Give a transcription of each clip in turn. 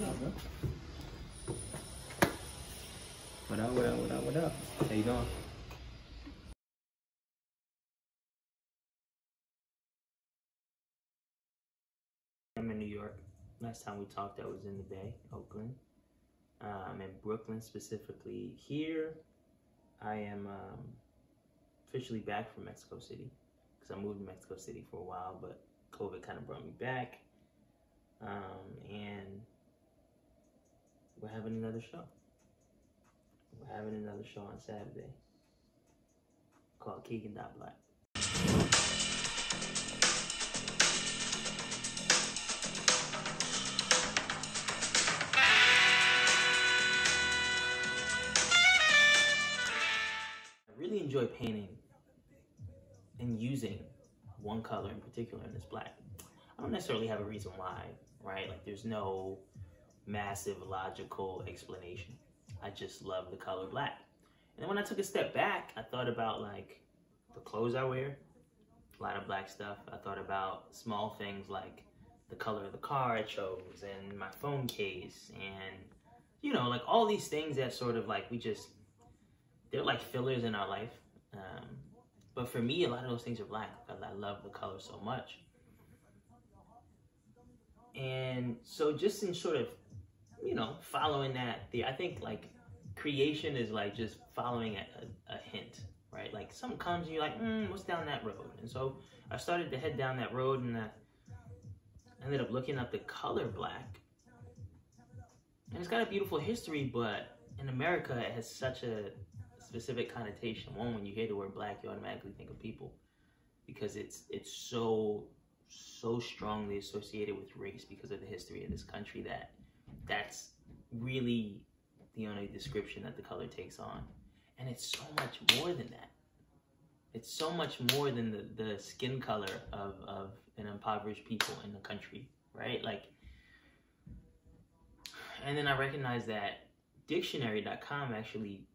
What up, bro? What up, what up, what up, what up? How you doing? I'm in New York. Last time we talked, I was in the Bay, Oakland. I'm in Brooklyn specifically. Here, I am officially back from Mexico City because I moved to Mexico City for a while, but COVID kind of brought me back. And we're having another show. We're having another show on Saturday called Keegan Black. I really enjoy painting and using one color in particular, and it's black. I don't necessarily have a reason why, right? Like there's no massive logical explanation. I just love the color black. And then when I took a step back, I thought about like the clothes I wear, a lot of black stuff. I thought about small things like the color of the car I chose and my phone case and, you know, like all these things that sort of like they're like fillers in our life. But for me, a lot of those things are black because I love the color so much. And so just in sort of, you know, following that, I think like creation is like just following a hint, right? Like something comes and you're like, what's down that road? And so I started to head down that road and I ended up looking up the color black. And it's got a beautiful history, but in America, it has such a specific connotation. One, when you hear the word black, you automatically think of people because it's so strongly associated with race because of the history of this country that's really the only description that the color takes on. And it's so much more than that. It's so much more than the skin color of an impoverished people in the country, right? Like, and then I recognized that dictionary.com actually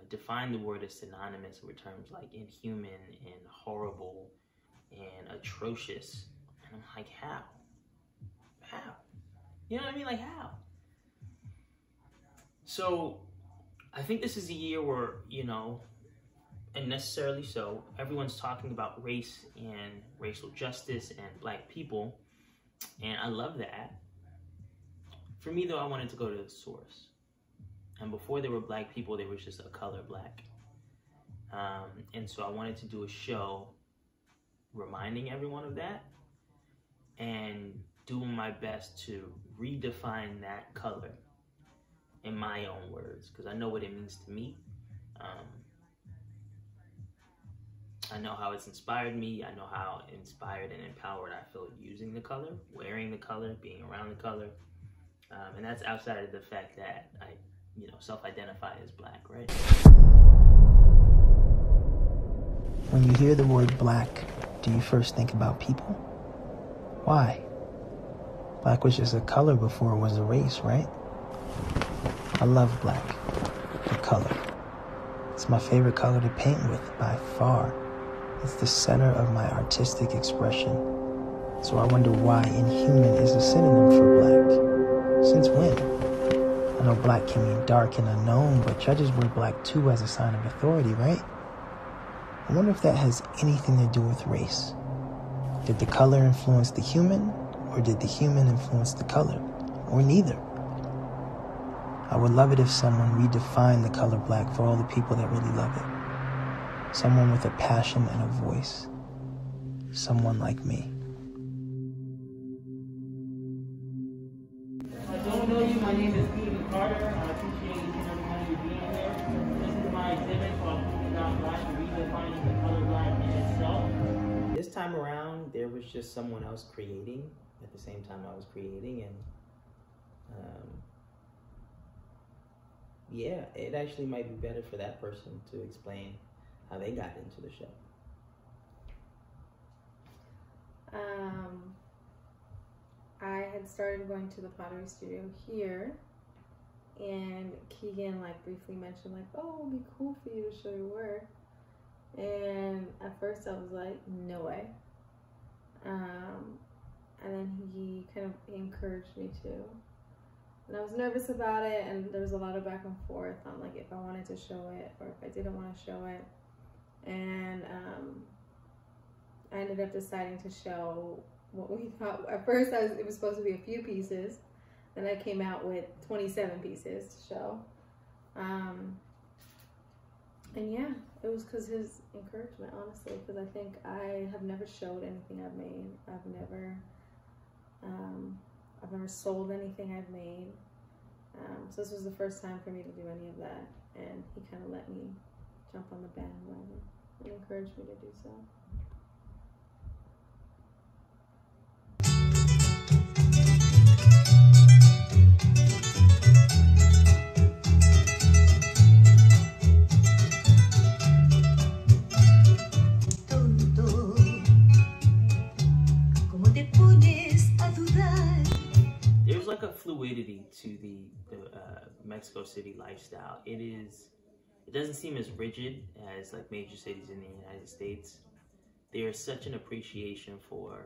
defined the word as synonymous with terms like inhuman and horrible and atrocious. And I'm like, how? You know what I mean? Like, how? So I think this is a year where, you know, and necessarily so, everyone's talking about race and racial justice and black people. And I love that. For me, though, I wanted to go to the source. And before there were black people, there was just a color black. And so I wanted to do a show reminding everyone of that and doing my best to redefine that color in my own words, because I know what it means to me. I know how it's inspired me. I know how inspired and empowered I feel using the color, wearing the color, being around the color. And that's outside of the fact that I, you know, self-identify as black, right? When you hear the word black, do you first think about people? Why? Black was just a color before it was a race, right? I love black, the color. It's my favorite color to paint with by far. It's the center of my artistic expression. So I wonder why inhuman is a synonym for black. Since when? I know black can mean dark and unknown, but judges wear black too as a sign of authority, right? I wonder if that has anything to do with race. Did the color influence the human, or did the human influence the color? Or neither? I would love it if someone redefined the color black for all the people that really love it. Someone with a passion and a voice. Someone like me. I don't know you. My name is Keegan Carter. I appreciate each and every one of you being here. This is my exhibit called Keegan Black, redefining the color black in itself. This time around, there was just someone else creating at the same time I was creating, and yeah, it actually might be better for that person to explain how they got into the show. I had started going to the pottery studio here, and Keegan like briefly mentioned like, oh, it would be cool for you to show your work. And at first I was like, no way. And then he kind of encouraged me to. And I was nervous about it, and there was a lot of back and forth on like if I wanted to show it or if I didn't want to show it. And I ended up deciding to show what we thought. At first, it was supposed to be a few pieces. Then I came out with 27 pieces to show. And yeah, it was because his encouragement, honestly, because I think I have never showed anything I've made. I've never sold anything I've made. So this was the first time for me to do any of that. And he kind of let me jump on the bandwagon and encouraged me to do so. There's like a fluidity to the Mexico City lifestyle. It doesn't seem as rigid as like major cities in the United States. There's such an appreciation for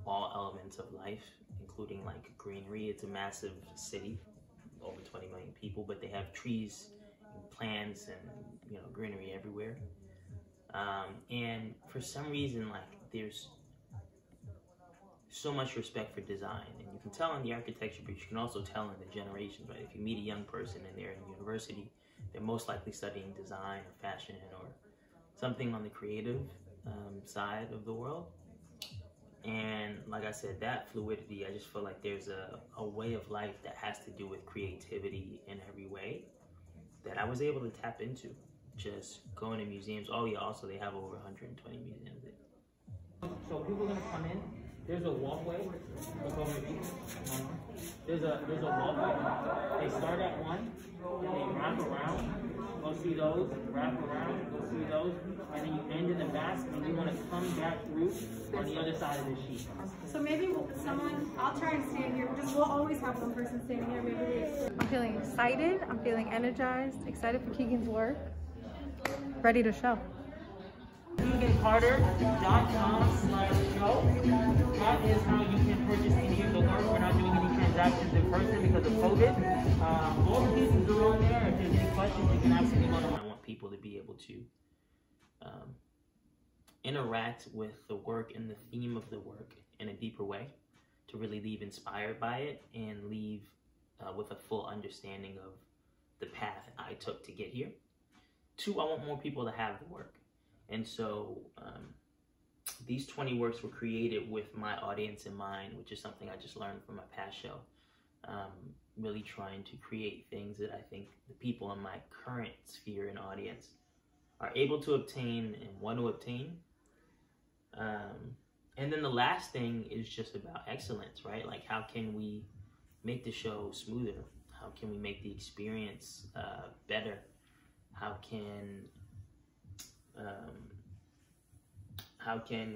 all elements of life, including like greenery. It's a massive city, over 20 million people, but they have trees and plants and, you know, greenery everywhere. And for some reason, like, there's so much respect for design, and you can tell in the architecture, but you can also tell in the generations, right? If you meet a young person and they're in university, they're most likely studying design or fashion or something on the creative side of the world. And like I said, that fluidity, I just feel like there's a way of life that has to do with creativity in every way that I was able to tap into just going to museums. Oh yeah, also they have over 120 museums there. So people are gonna come in. There's a walkway. There's a walkway. They start at one, and they wrap around. Go see those. Wrap around. Go see those. And then you end in the back, and you want to come back through on the other side of the sheet. So maybe someone, I'll try and stand here because we'll always have one person standing here. Maybe I'm feeling excited. I'm feeling energized. Excited for Keegan's work. Ready to show. KeeganCarter.com/show. That is how you can purchase any of the work. We're not doing any transactions in person because of COVID. All the pieces are on there. If there's any questions, you can ask anyone. I want people to be able to interact with the work and the theme of the work in a deeper way, to really leave inspired by it and leave with a full understanding of the path I took to get here. Two, I want more people to have the work. And so these 20 works were created with my audience in mind, which is something I just learned from my past show. Really trying to create things that I think the people in my current sphere and audience are able to obtain and want to obtain. And then the last thing is just about excellence, right? Like, how can we make the show smoother? How can we make the experience better? How can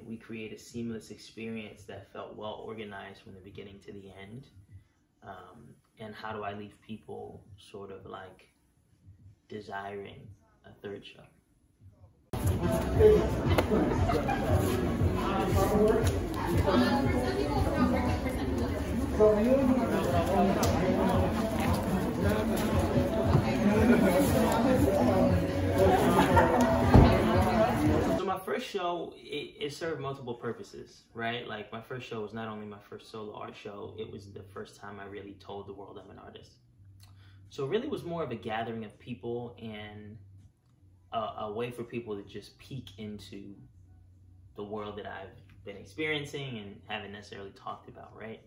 we create a seamless experience that felt well organized from the beginning to the end? And how do I leave people sort of like desiring a third show? So my first show, it served multiple purposes, right? Like, my first show was not only my first solo art show, it was the first time I really told the world I'm an artist. So it really was more of a gathering of people and a way for people to just peek into the world that I've been experiencing and haven't necessarily talked about, right?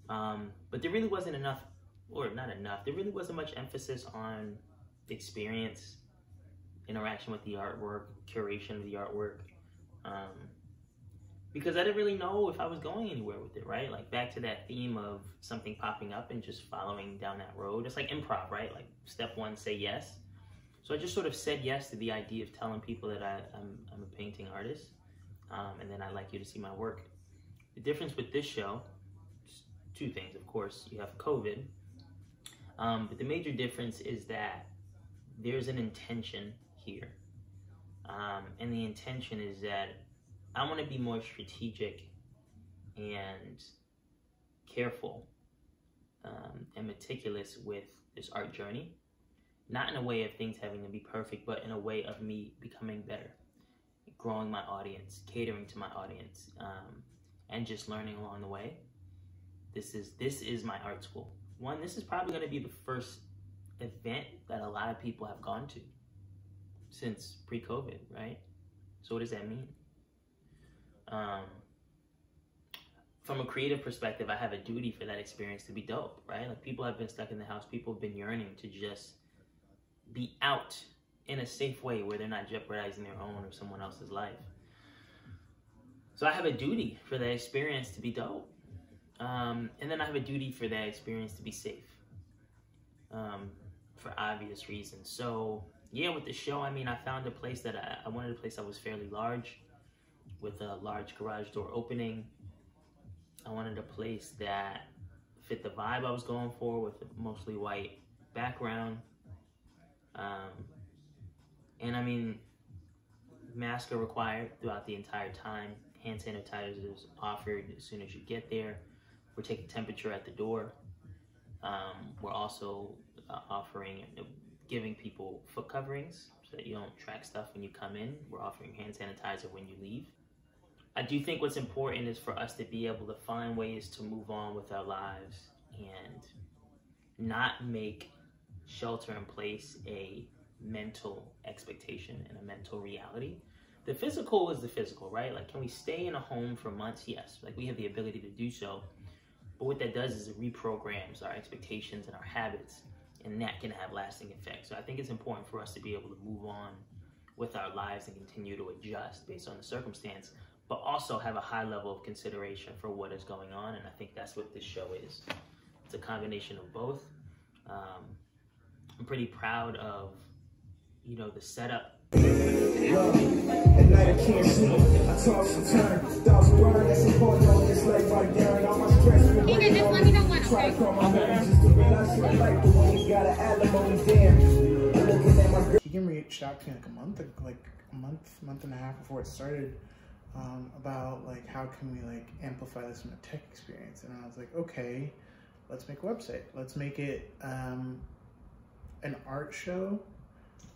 But there really wasn't enough, or not enough, there really wasn't much emphasis on the experience, interaction with the artwork, curation of the artwork, because I didn't really know if I was going anywhere with it, right? Like, back to that theme of something popping up and just following down that road. It's like improv, right? Like, step one, say yes. So I just sort of said yes to the idea of telling people that I'm a painting artist, and then I'd like you to see my work. The difference with this show, two things, of course. You have COVID, but the major difference is that there's an intention here. And the intention is that I want to be more strategic and careful and meticulous with this art journey. Not in a way of things having to be perfect, but in a way of me becoming better, growing my audience, catering to my audience, and just learning along the way. This is my art school. One, this is probably going to be the first event that a lot of people have gone to since pre-COVID, right? So what does that mean? From a creative perspective, I have a duty for that experience to be dope, right? Like, people have been stuck in the house. People have been yearning to just be out in a safe way where they're not jeopardizing their own or someone else's life. So I have a duty for that experience to be dope. And then I have a duty for that experience to be safe, for obvious reasons. So yeah, with the show, I mean, I found a place that I wanted a place that was fairly large, with a large garage door opening. I wanted a place that fit the vibe I was going for, with a mostly white background. And I mean, masks are required throughout the entire time. Hand sanitizers offered as soon as you get there. We're taking temperature at the door. We're also offering, giving people foot coverings so that you don't track stuff when you come in. We're offering hand sanitizer when you leave. I do think what's important is for us to be able to find ways to move on with our lives and not make shelter in place a mental expectation and a mental reality. The physical is the physical, right? Like, can we stay in a home for months? Yes, like, we have the ability to do so. But what that does is it reprograms our expectations and our habits, and that can have lasting effects. So I think it's important for us to be able to move on with our lives and continue to adjust based on the circumstance, but also have a high level of consideration for what is going on. And I think that's what this show is. It's a combination of both. I'm pretty proud of, you know, the setup. At night I can't sleep, I toss and turn. Thoughts burn, that's important on this life right there. And all my stress in the Keegan, just let me know when, try okay? to call my home just to realize my life, the one who's got an alimony damn. I'm looking at my girl. Keegan reached out to me like a month and a half before it started, about like, how can we like amplify this in a tech experience? And I was like, okay, let's make a website. Let's make it an art show,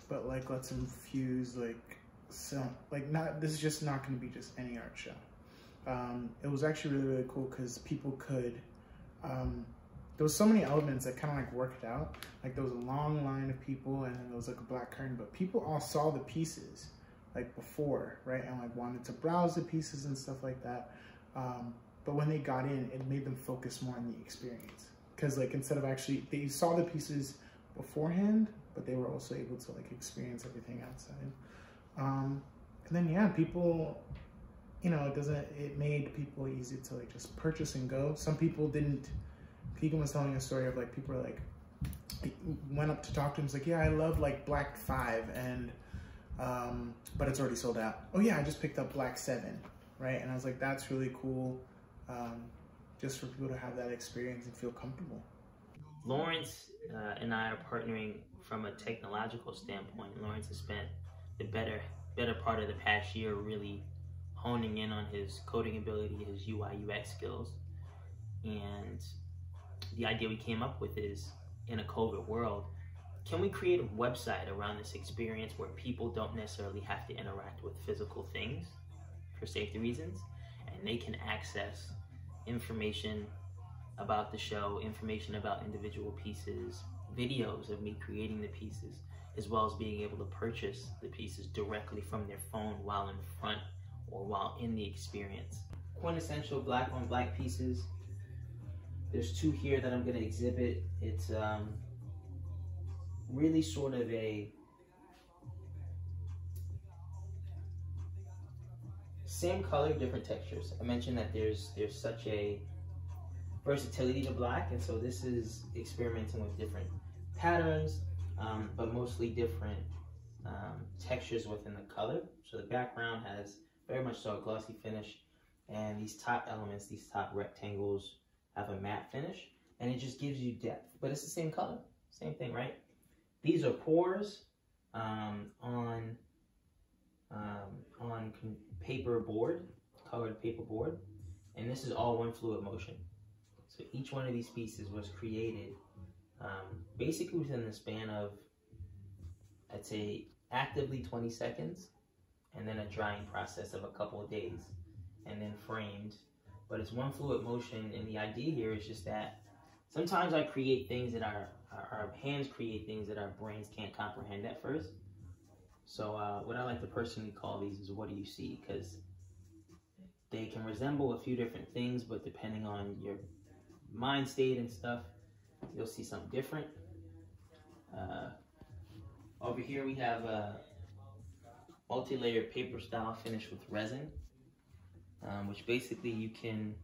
but like, let's infuse like some, like, not, this is just not going to be just any art show. It was actually really cool because people could, there was so many elements that kind of like worked out. Like, there was a long line of people, and then there was like a black curtain, but people all saw the pieces like before, right? And like wanted to browse the pieces and stuff like that. But when they got in, it made them focus more on the experience. Because like, instead of actually, they saw the pieces beforehand, but they were also able to like experience everything outside. And then yeah, people, you know, it made people easy to like just purchase and go. Some people didn't. Keegan was telling a story of like, people were like, went up to talk to him, was like, yeah, I love like Black 5, and but it's already sold out. Oh yeah, I just picked up Black 7, right? And I was like, that's really cool, just for people to have that experience and feel comfortable. Lawrence and I are partnering from a technological standpoint. Lawrence has spent the better part of the past year really honing in on his coding ability, his UI UX skills. And the idea we came up with is, in a COVID world, can we create a website around this experience where people don't necessarily have to interact with physical things for safety reasons, and they can access information about the show, information about individual pieces, videos of me creating the pieces, as well as being able to purchase the pieces directly from their phone while in front or while in the experience. Quintessential black on black pieces. There's 2 here that I'm going to exhibit. It's really sort of a same color, different textures. I mentioned that there's such a versatility to black, and so this is experimenting with different patterns, but mostly different textures within the color. So the background has very much so a glossy finish, and these top elements, these top rectangles, have a matte finish, and it just gives you depth. But it's the same color, same thing, right? These are pores on paper board, colored paper board, and this is all one fluid motion. So each one of these pieces was created basically within the span of, I'd say, actively 20 seconds, and then a drying process of a couple of days, and then framed. But it's one fluid motion, and the idea here is just that sometimes I create things that our hands create things that our brains can't comprehend at first. So what I like to personally call these is what do you see? Because they can resemble a few different things, but depending on your mind state and stuff, you'll see something different. Over here we have a multi-layered paper style finish with resin, which basically you can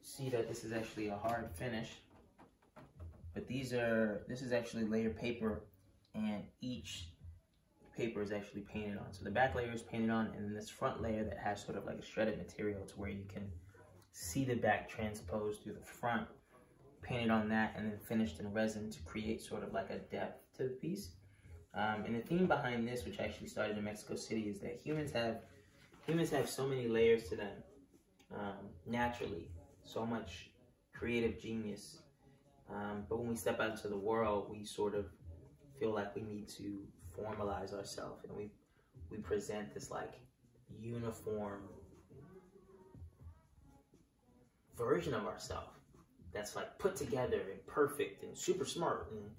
see that this is actually a hard finish, but this is actually layered paper, and each paper is actually painted on. So the back layer is painted on, and then this front layer that has sort of like a shredded material to where you can see the back transposed through the front, painted on that, and then finished in resin to create sort of like a depth to the piece. And the theme behind this, which actually started in Mexico City, is that humans have so many layers to them naturally, so much creative genius. But when we step out into the world, we sort of feel like we need to formalize ourselves, and we present this like uniform version of ourselves that's like put together and perfect and super smart and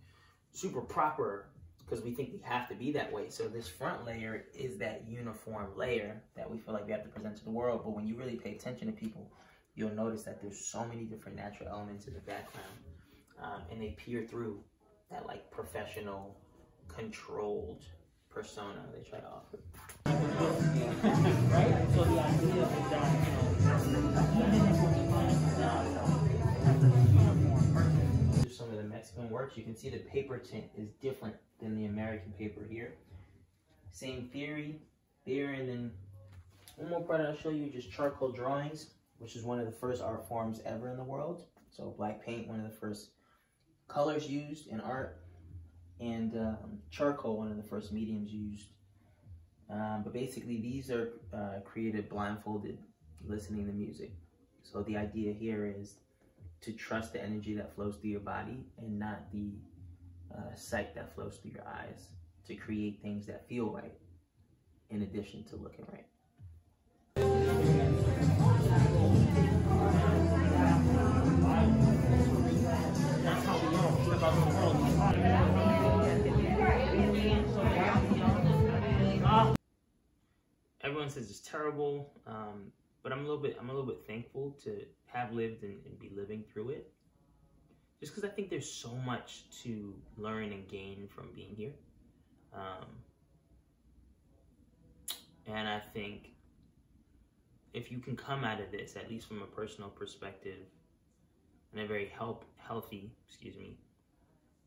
super proper, because we think we have to be that way. So this front layer is that uniform layer that we feel like we have to present to the world. But when you really pay attention to people, you'll notice that there's so many different natural elements in the background, and they peer through that like professional, controlled persona they try to offer. Right? So the idea is that, some of the Mexican works, you can see the paper tint is different than the American paper here. Same theory there, and then one more part I'll show you, just charcoal drawings, which is one of the first art forms ever in the world. So black paint, one of the first colors used in art, and charcoal, one of the first mediums used. But basically these are created blindfolded, listening to music. So the idea here is to trust the energy that flows through your body and not the sight that flows through your eyes, to create things that feel right in addition to looking right. That's how we know. It's about the world. Everyone says it's terrible, but I'm a little bit thankful to have lived and be living through it. Just because I think there's so much to learn and gain from being here. And I think if you can come out of this, at least from a personal perspective, in a very healthy,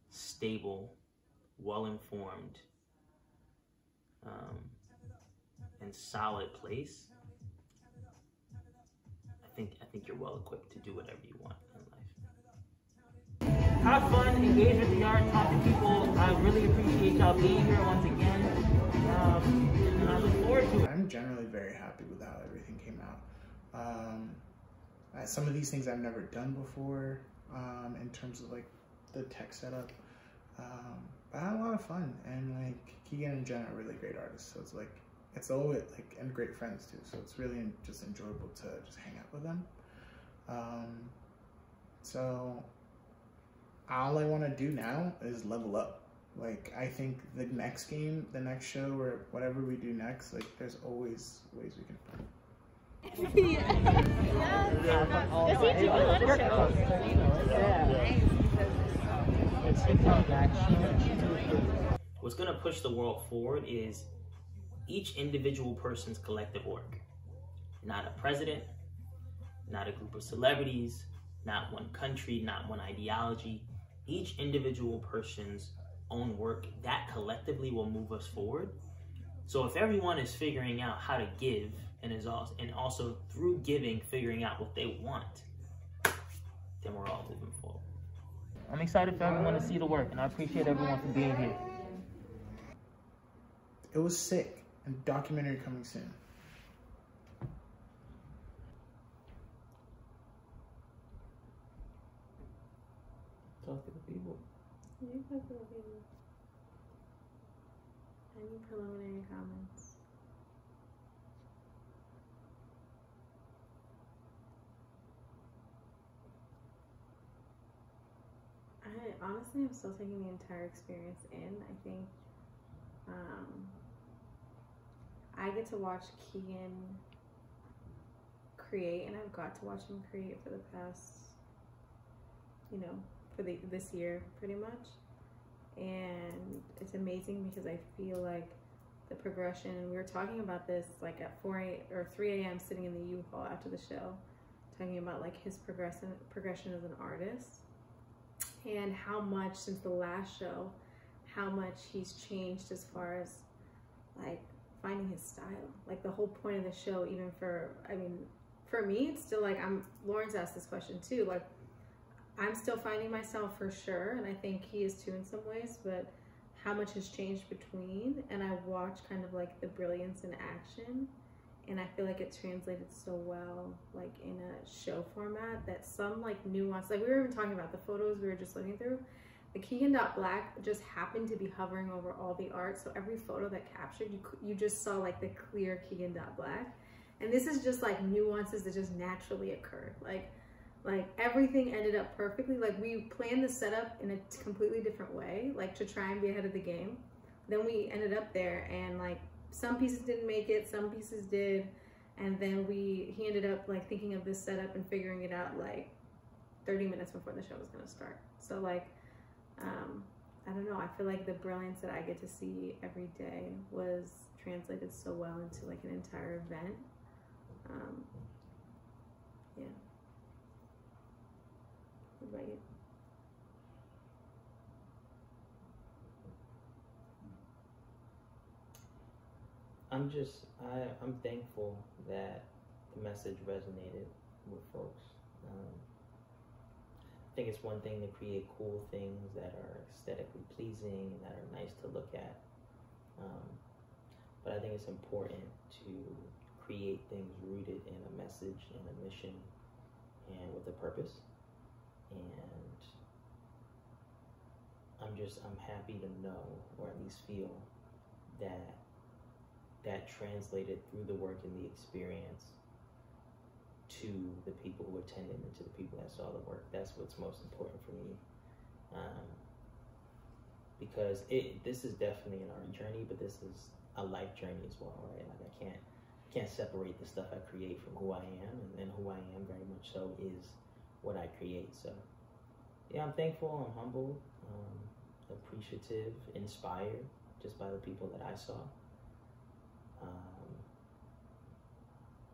stable, well-informed, and solid place, I think you're well equipped to do whatever you want in life. Have fun, engage with the art, talk to people. I really appreciate y'all being here once again, and I look forward to it. I'm generally very happy with how everything came out. Some of these things I've never done before, in terms of like the tech setup. But I had a lot of fun, and like Keegan and Jen are really great artists, so it's like, it's always like, and great friends too, so it's really just enjoyable to just hang out with them. So all I want to do now is level up. Like, I think the next game, the next show, or whatever we do next, like there's always ways we can find. What's going to push the world forward is each individual person's collective work. Not a president, not a group of celebrities, not one country, not one ideology. Each individual person's own work, that collectively will move us forward. So if everyone is figuring out how to give, and also through giving figuring out what they want, then we're all moving forward. I'm excited for everyone to see the work, and I appreciate everyone for being here. It was sick, and documentary coming soon. people. You put little people. Any preliminary comments? Honestly, I'm still taking the entire experience in. I think I get to watch Keegan create, and I've got to watch him create for the past, for this year pretty much. And it's amazing because I feel like the progression, and we were talking about this like at 3 a.m. sitting in the U-Haul after the show, talking about like his progression as an artist, and how much since the last show, how much he's changed as far as like finding his style. Like the whole point of the show, even for me, it's still like Lawrence asked this question too, like I'm still finding myself for sure, and I think he is too in some ways, but how much has changed between, and I watch kind of like the brilliance in action, and I feel like it translated so well like in a show format that some like nuance, like we were even talking about the photos we were just looking through, the Keegan.Black just happened to be hovering over all the art, so every photo that captured, you just saw like the clear Keegan.Black, and this is just like nuances that just naturally occurred. Like everything ended up perfectly. Like we planned the setup in a completely different way, like to try and be ahead of the game. Then we ended up there, and like some pieces didn't make it, some pieces did, and then he ended up like thinking of this setup and figuring it out like 30 minutes before the show was gonna start. So like, I don't know, I feel like the brilliance that I get to see every day was translated so well into like an entire event. Yeah. What about you? I'm thankful that the message resonated with folks. I think it's one thing to create cool things that are aesthetically pleasing and that are nice to look at. But I think it's important to create things rooted in a message and a mission and with a purpose. And I'm happy to know, or at least feel, that translated through the work and the experience to the people who attended and to the people that saw the work. That's what's most important for me. Because this is definitely an art journey, but this is a life journey as well, right? Like I can't separate the stuff I create from who I am, and who I am very much so is what I create. So yeah, I'm thankful, I'm humbled, appreciative, inspired just by the people that I saw.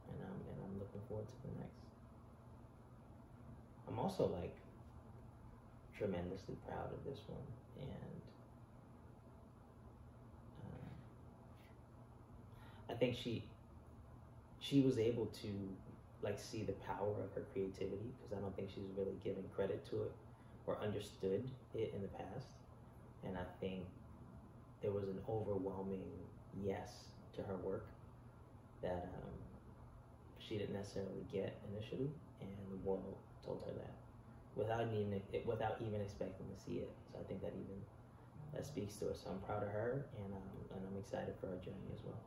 And I'm looking forward to the next. I'm also like tremendously proud of this one, and I think she was able to like see the power of her creativity, because I don't think she's really given credit to it or understood it in the past. And I think there was an overwhelming yes to her work that she didn't necessarily get initially, and the world told her that without even expecting to see it. So I think that speaks to her. So I'm proud of her, and I'm excited for her journey as well.